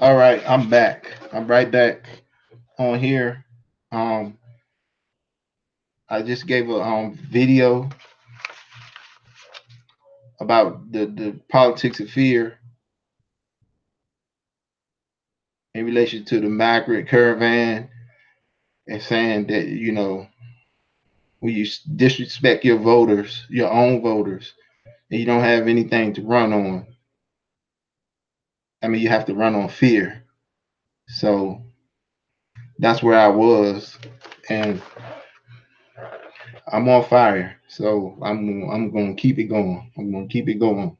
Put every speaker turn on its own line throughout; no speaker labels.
All right, I'm back. I'm right back on here. Um, I just gave a video about the politics of fear in relation to the migrant caravan and saying that when you disrespect your voters, your own voters, and you don't have anything to run on. I mean, you have to run on fear. So that's where I was, and I'm on fire. So I'm gonna keep it going. I'm gonna keep it going.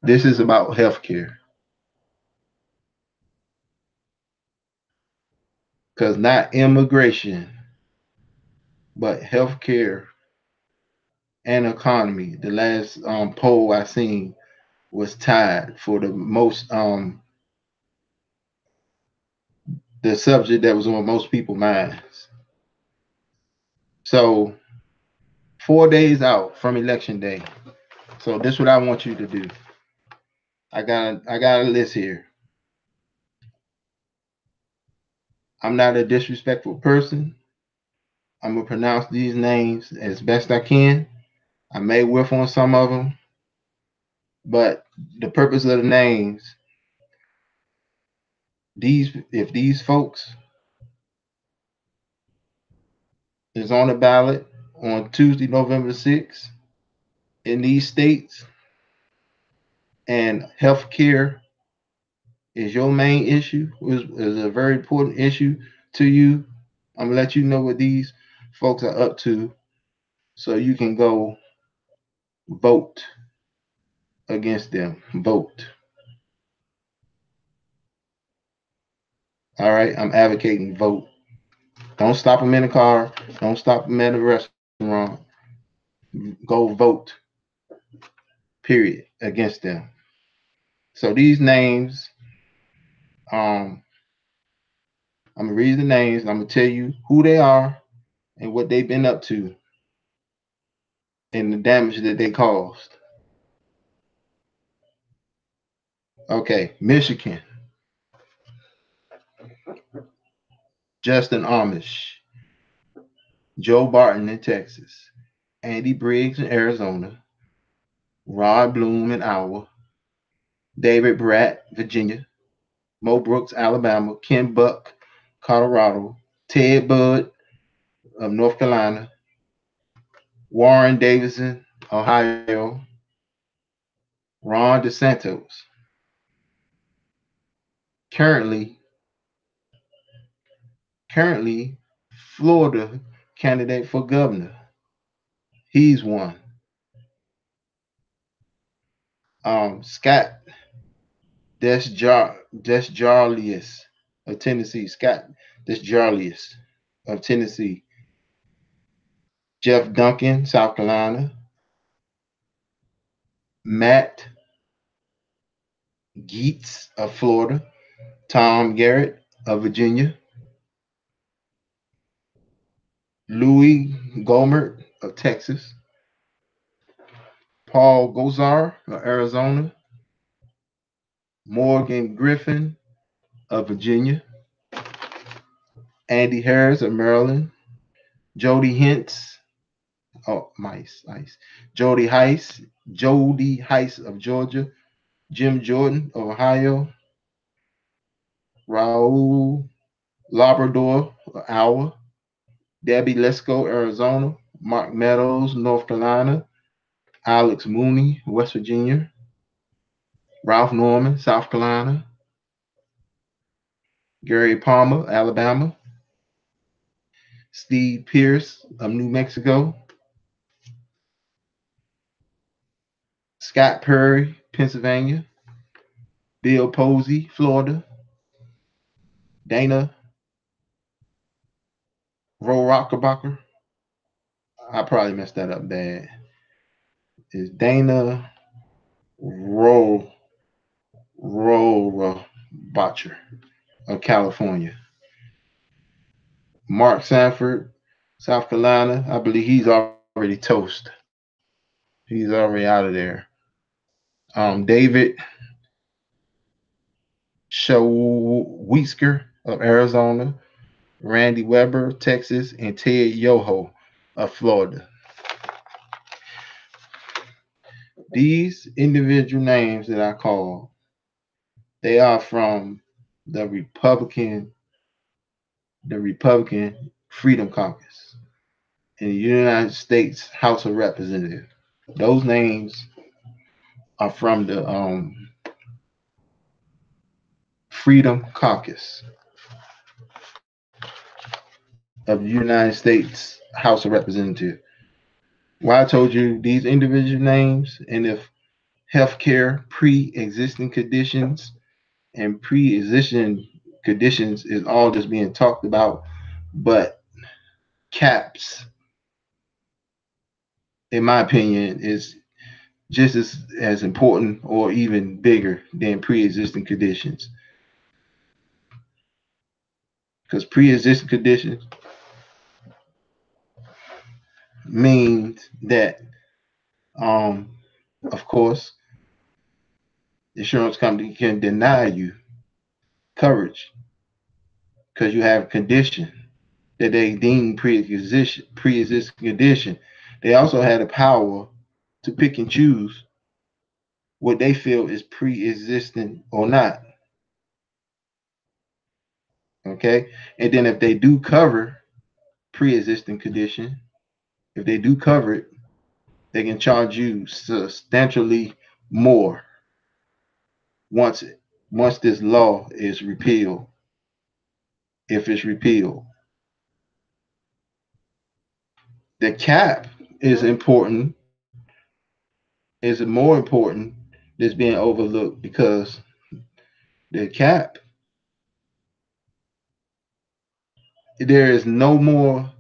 This is about healthcare, because not immigration, but healthcare and economy. The last poll I seen was tied for the subject that was on most people's minds. So 4 days out from election day. So this is what I want you to do. I got a list here. I'm not a disrespectful person. I'm gonna pronounce these names as best I can. I may whiff on some of them, but the purpose of the names, if these folks is on the ballot on Tuesday, November 6th, in these states, and health care is your main issue, is a very important issue to you, I'm gonna let you know what these folks are up to so you can go vote against them. Vote. All right, I'm advocating vote. Don't stop them in the car. Don't stop them at a restaurant. Go vote. Period. Against them. So these names, I'm gonna read the names. And I'm gonna tell you who they are and what they've been up to and the damage that they caused. Okay, Michigan, Justin Amish, Joe Barton in Texas, Andy Briggs in Arizona, Rod Bloom in Iowa, David Bratt, Virginia, Mo Brooks, Alabama, Ken Buck, Colorado, Ted Budd of North Carolina, Warren Davidson, Ohio, Ron DeSantos, currently currently Florida candidate for governor. He's one. Scott Desjarlius of Tennessee. Scott Desjarlius of Tennessee. Jeff Duncan, South Carolina. Matt Geets of Florida. Tom Garrett of Virginia. Louis Gohmert of Texas. Paul Gosar of Arizona. Morgan Griffin of Virginia. Andy Harris of Maryland. Jody Hintz. Oh, Ice. Jody Heiss of Georgia. Jim Jordan of Ohio. Raul Labrador of Iowa. Debbie Lesko, Arizona. Mark Meadows, North Carolina. Alex Mooney, West Virginia. Ralph Norman, South Carolina. Gary Palmer, Alabama. Steve Pierce of New Mexico. Scott Perry, Pennsylvania. Bill Posey, Florida. Dana Rockerbacher. I probably messed that up bad. Is Dana Rohrabacher of California. Mark Sanford, South Carolina. I believe he's already toast. He's already out of there. David Showitsker of Arizona, Randy Weber, Texas, and Ted Yoho of Florida. These individual names that I call, they are from the Republican Freedom Caucus in the United States House of Representatives. Those names are from the Freedom Caucus of the United States House of Representatives. Why I told you these individual names, and if healthcare pre-existing conditions and pre-existing conditions is all just being talked about, but caps, in my opinion, is just as important or even bigger than pre-existing conditions. Because pre-existing conditions means that, um, of course, the insurance company can deny you coverage because you have a condition that they deem pre-existing condition. They also had the power to pick and choose what they feel is pre-existing or not. Okay, and then if they do cover pre-existing condition, if they do cover it, they can charge you substantially more once once this law is repealed. If it's repealed, the cap is important. Is more important that's being overlooked because the cap, there is no more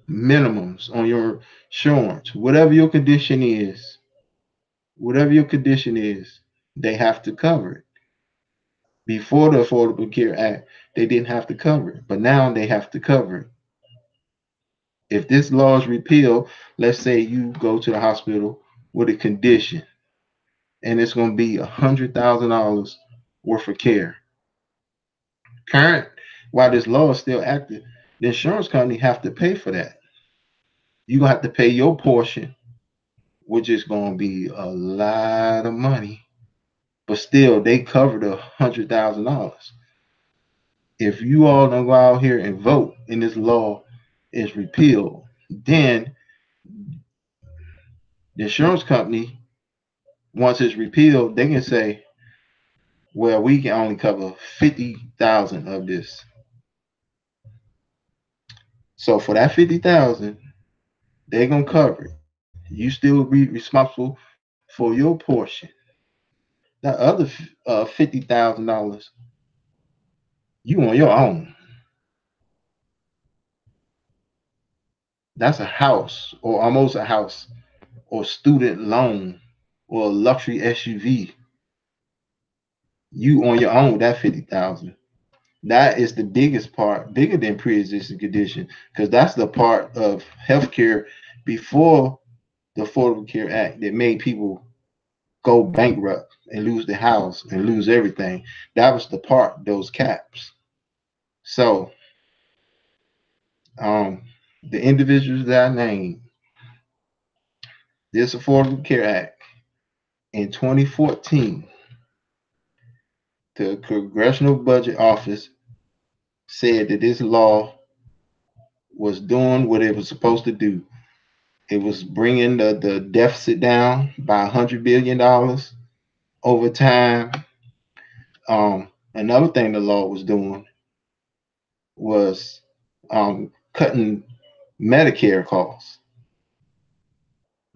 minimums on your insurance. Whatever your condition is, they have to cover it. Before the Affordable Care Act, they didn't have to cover it, but now they have to cover it. If this law is repealed, let's say you go to the hospital with a condition and it's going to be $100,000 worth of care. Current, while this law is still active, the insurance company have to pay for that. You're going to have to pay your portion, which is going to be a lot of money, but still they cover the $100,000. If you all don't go out here and vote and this law is repealed, then the insurance company, once it's repealed, they can say, well, we can only cover 50,000 of this. So for that 50,000, they're gonna cover it. You still be responsible for your portion. That other $50,000, you on your own. That's a house or almost a house or student loan or a luxury SUV. You on your own with that 50,000. That is the biggest part, bigger than pre-existing condition, because that's the part of healthcare before the Affordable Care Act that made people go bankrupt and lose their house and lose everything. That was the part, those caps. So um, the individuals that I named, this Affordable Care Act in 2014, the Congressional Budget Office said that this law was doing what it was supposed to do. It was bringing the deficit down by $100 billion over time. Another thing the law was doing was cutting Medicare costs.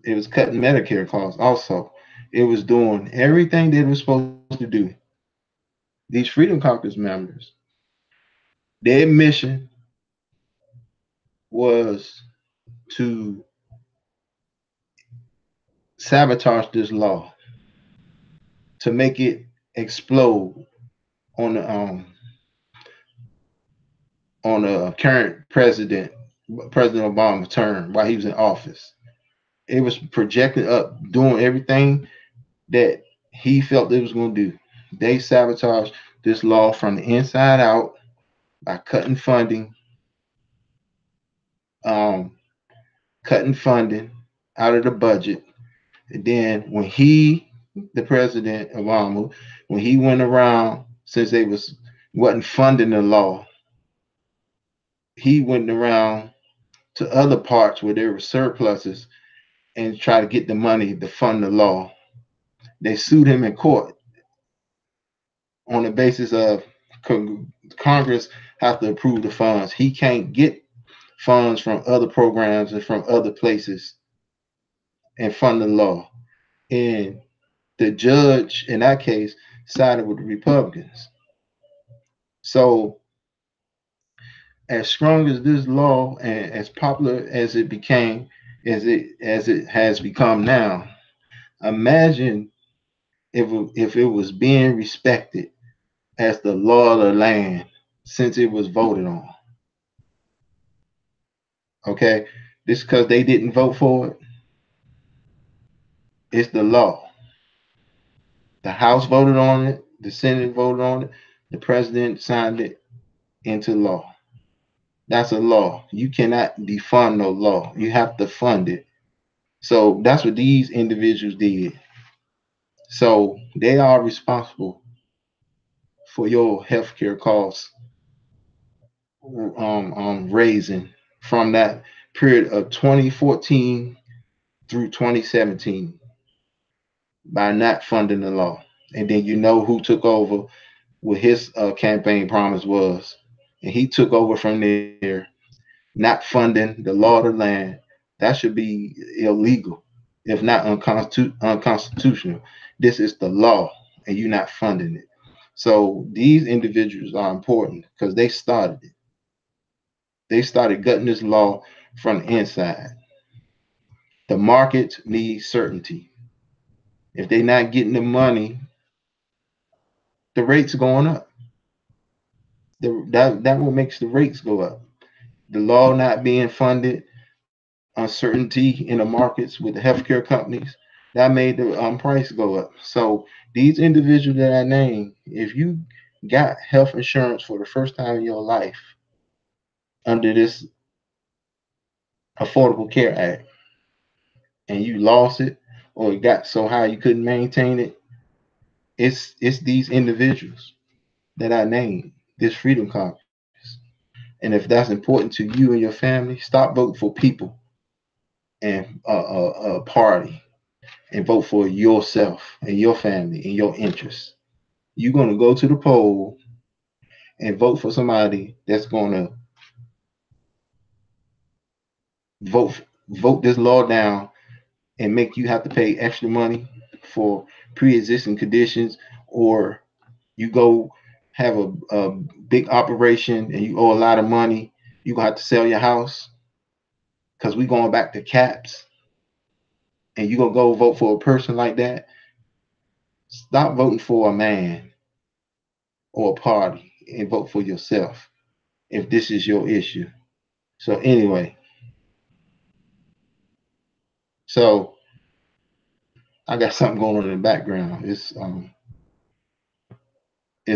It was cutting Medicare costs also. It was doing everything that it was supposed to do. These Freedom Caucus members, their mission was to sabotage this law, to make it explode on the current President Obama's term while he was in office. It was projected up, doing everything that he felt it was going to do. They sabotaged this law from the inside out by um, cutting funding out of the budget. And then when the president Obama, when he went around, since they wasn't funding the law, he went around to other parts where there were surpluses and try to get the money to fund the law. They sued him in court on the basis of Congress have to approve the funds. He can't get funds from other programs and from other places and fund the law. And the judge in that case sided with the Republicans. So as strong as this law and as popular as it became, as it has become now, imagine if it was being respected as the law of the land since it was voted on. Okay, this because they didn't vote for it. It's the law. The House voted on it. The Senate voted on it. The president signed it into law. That's a law. You cannot defund no law. You have to fund it. So that's what these individuals did. So they are responsible for your healthcare costs raising from that period of 2014 through 2017 by not funding the law. And then you know who took over, what his campaign promise was. And he took over from there, not funding the law of the land. That should be illegal, if not unconstitutional. This is the law, and you're not funding it. So these individuals are important because they started it. They started gutting this law from the inside. The markets need certainty. If they're not getting the money, the rates are going up. That what makes the rates go up. The law not being funded, uncertainty in the markets with the healthcare companies, that made the price go up. So these individuals that I named, if you got health insurance for the first time in your life under this Affordable Care Act, and you lost it or it got so high you couldn't maintain it, it's these individuals that I named, this Freedom Caucus. And if that's important to you and your family, stop voting for people and a party and vote for yourself and your family and your interests. You're going to go to the poll and vote for somebody that's going to vote this law down and make you have to pay extra money for pre-existing conditions, or you go have a big operation and you owe a lot of money, you're going to have to sell your house because we're going back to caps, and you're going to go vote for a person like that. Stop voting for a man or a party and vote for yourself if this is your issue. So anyway, so I got something going on in the background. It's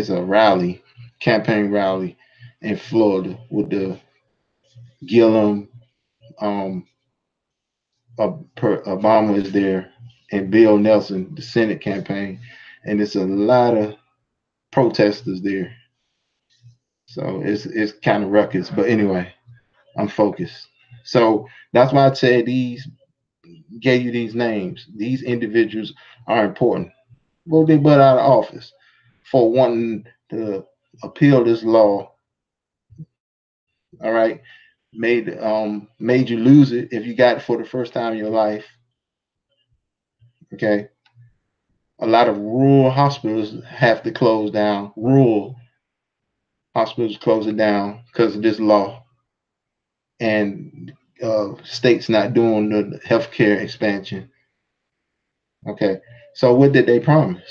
a rally, campaign rally in Florida with the Gillum, um, Obama is there, and Bill Nelson, the Senate campaign, and it's a lot of protesters there. So it's kind of ruckus. But anyway, I'm focused. So that's why I said gave you these names. These individuals are important. Vote their butt out of office for wanting to appeal this law. All right, made you lose it if you got it for the first time in your life. Okay, a lot of rural hospitals have to close down. Rural hospitals closing down because of this law, and states not doing the healthcare expansion. Okay, so what did they promise?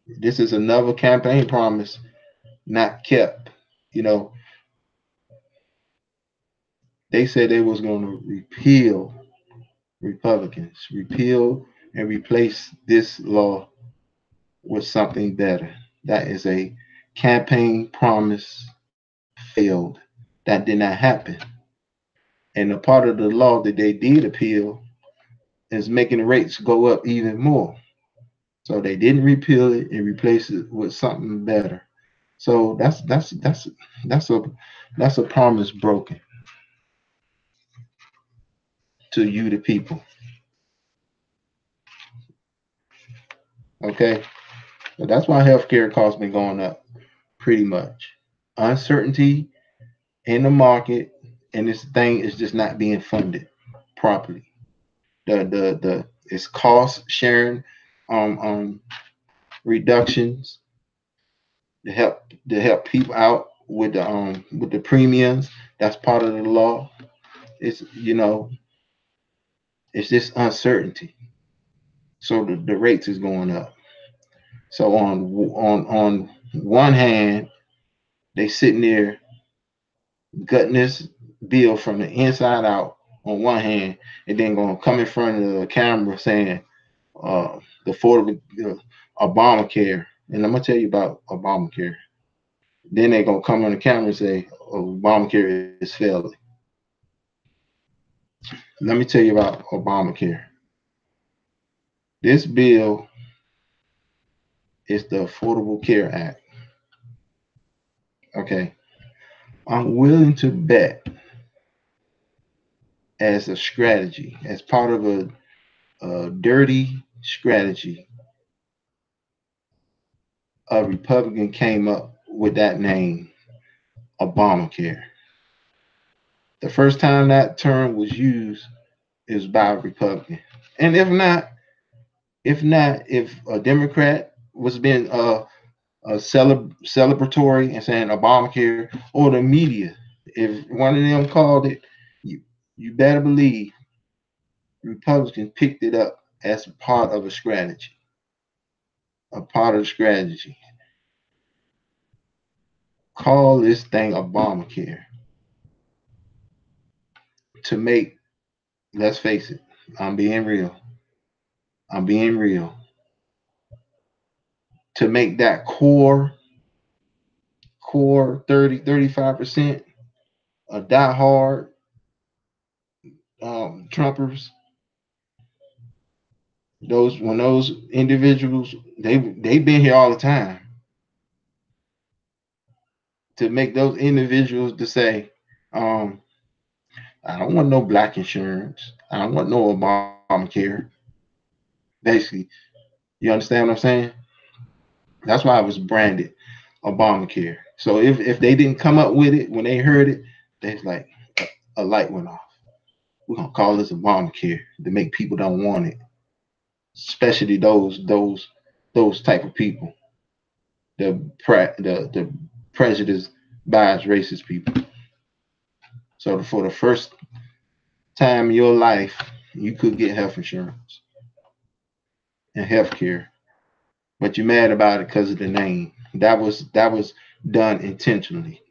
This is another campaign promise not kept. You know, they said they was going to repeal and replace this law with something better. That is a campaign promise failed. That did not happen. And a part of the law that they did appeal is making the rates go up even more. So they didn't repeal it and replace it with something better. So that's a that's a promise broken to you, the people. Okay, so that's why healthcare costs been going up pretty much. Uncertainty in the market, and this thing is just not being funded properly. The it's cost sharing reductions to help people out with the premiums. That's part of the law. It's it's just uncertainty. So the rates is going up. So on one hand, they sitting there gutting this bill from the inside out on one hand, and then gonna come in front of the camera saying the affordable Obamacare, and I'm gonna tell you about Obamacare. Then they gonna come on the camera and say Obamacare is failing. Let me tell you about Obamacare. This bill is the Affordable Care Act. Okay, I'm willing to bet as a strategy, as part of a dirty strategy, a Republican came up with that name, Obamacare. The first time that term was used is by a Republican. And if a Democrat was being celebratory and saying Obamacare, or the media, if one of them called it, you you better believe Republicans picked it up as part of a strategy, a part of the strategy. Call this thing Obamacare to make, let's face it, I'm being real. I'm being real. To make that core 30-35% of diehard Trumpers, those individuals, they've been here all the time. To make those individuals to say, um, I don't want no black insurance. I don't want no Obamacare. Basically, you understand what I'm saying? That's why it was branded Obamacare. So if they didn't come up with it when they heard it, they was like a light went off. We're gonna call this Obamacare to make people don't want it, especially those type of people, the prejudice, bias, racist people. So for the first time in your life, you could get health insurance and health care, but you're mad about it because of the name. That was done intentionally,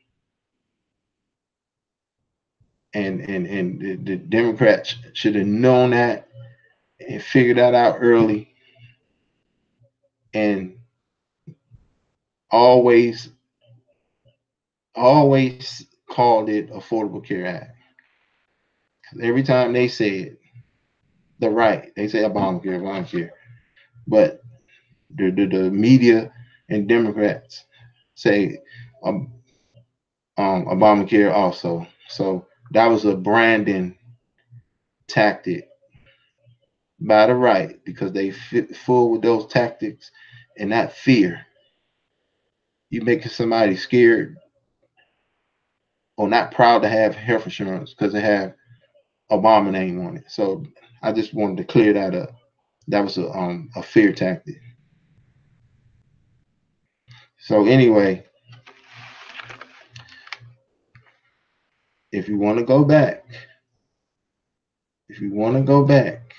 and the Democrats should have known that and figured that out early, and always always called it Affordable Care Act. Every time they say it, the right, they say Obamacare, but the media and Democrats say um, Obamacare also. So that was a branding tactic by the right because they fit full with those tactics and that fear. You making somebody scared or not proud to have health insurance because they have Obama name on it. So I just wanted to clear that up. That was a fear tactic. So anyway, if you want to go back, if you want to go back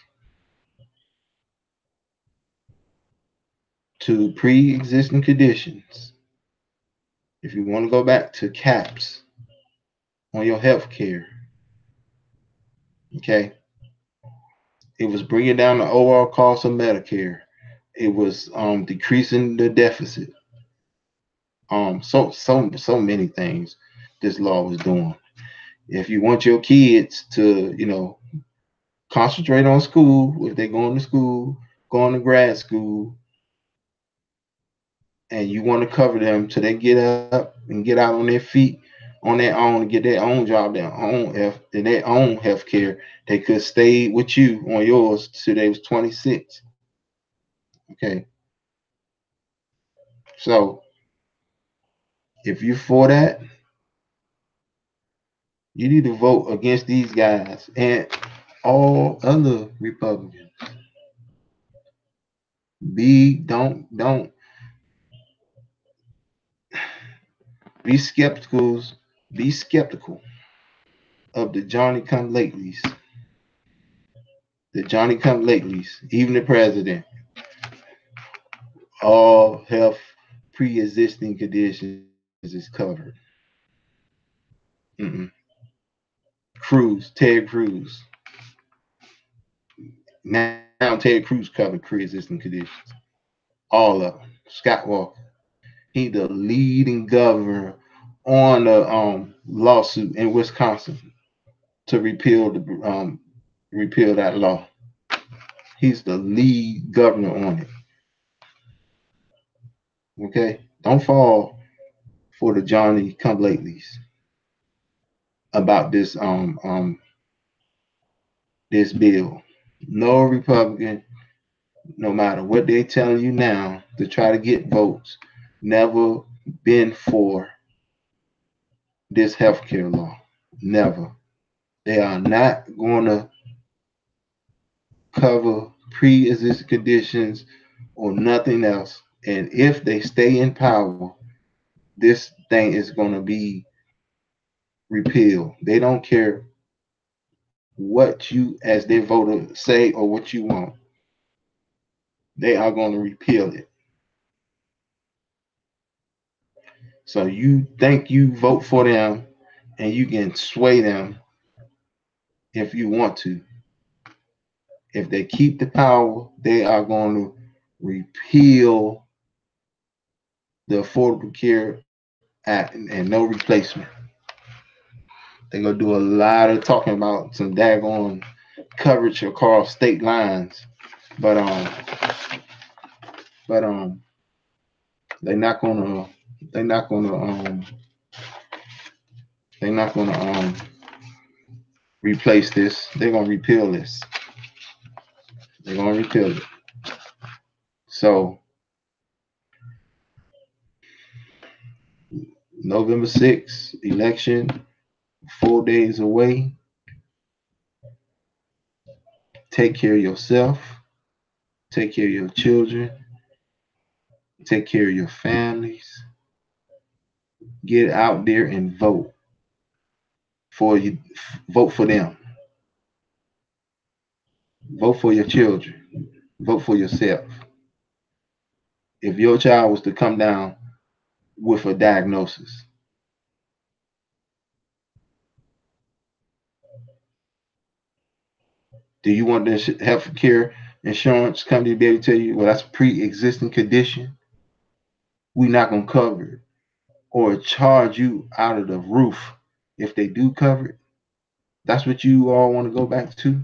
to pre-existing conditions, if you want to go back to caps on your health care, okay, it was bringing down the overall cost of Medicare It was decreasing the deficit. So many things this law was doing. If you want your kids to, concentrate on school, if they're going to school, going to grad school, and you want to cover them till they get up and get out on their feet on their own and get their own job, their own health care, they could stay with you on yours till they was 26. Okay, so if you're for that, you need to vote against these guys and all other Republicans. Don't be skeptical. Be skeptical of the Johnny come latelys. The Johnny come latelys, even the president, all health pre-existing conditions is covered. Mm-mm. Ted Cruz. Now Ted Cruz covered pre-existing conditions. All of them. Scott Walker. He the leading governor on the lawsuit in Wisconsin to repeal that law. He's the lead governor on it. Okay, don't fall for the Johnny come latelys about this bill. No Republican, no matter what they telling you now to try to get votes, never been for this healthcare law. Never. They are not going to cover pre-existing conditions or nothing else. And if they stay in power, this thing is going to be repealed. They don't care what you, as their voter, say or what you want. They are going to repeal it. So you think you vote for them and you can sway them if you want to. If they keep the power, they are going to repeal the Affordable Care Act and no replacement. They're gonna do a lot of talking about some daggone coverage across state lines, but but they're not gonna they're not gonna they're not gonna replace this. They're gonna repeal this. They're gonna repeal it. So November 6th election, 4 days away. Take care of yourself. Take care of your children. Take care of your families. Get out there and vote for you. Vote for them. Vote for your children. Vote for yourself. If your child was to come down with a diagnosis, do you want the health care insurance company to be able to tell you, well, that's a pre-existing condition? We're not gonna cover it, or charge you out of the roof if they do cover it? That's what you all want to go back to?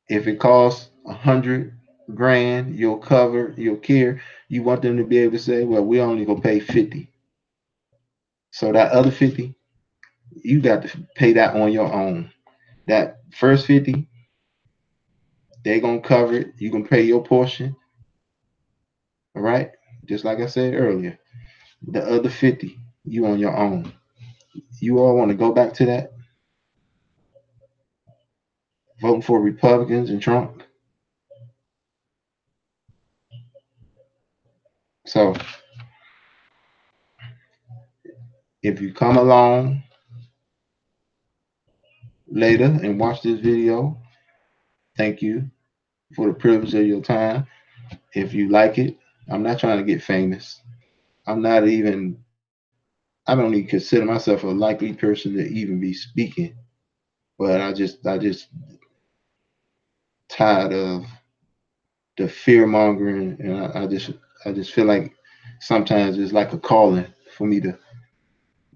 If it costs 100 grand, you'll cover your care. You want them to be able to say, well, we only gonna pay 50. So that other 50, you got to pay that on your own. That first 50, they're gonna cover it. You can pay your portion. All right. Just like I said earlier. The other 50, you on your own. You all want to go back to that? Voting for Republicans and Trump. So if you come along later and watch this video, thank you for the privilege of your time. If you like it, I'm not trying to get famous. I'm not even, I don't even consider myself a likely person to even be speaking but I just tired of the fear mongering, and I just feel like sometimes it's like a calling for me to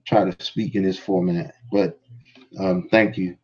try to speak in this format. But thank you.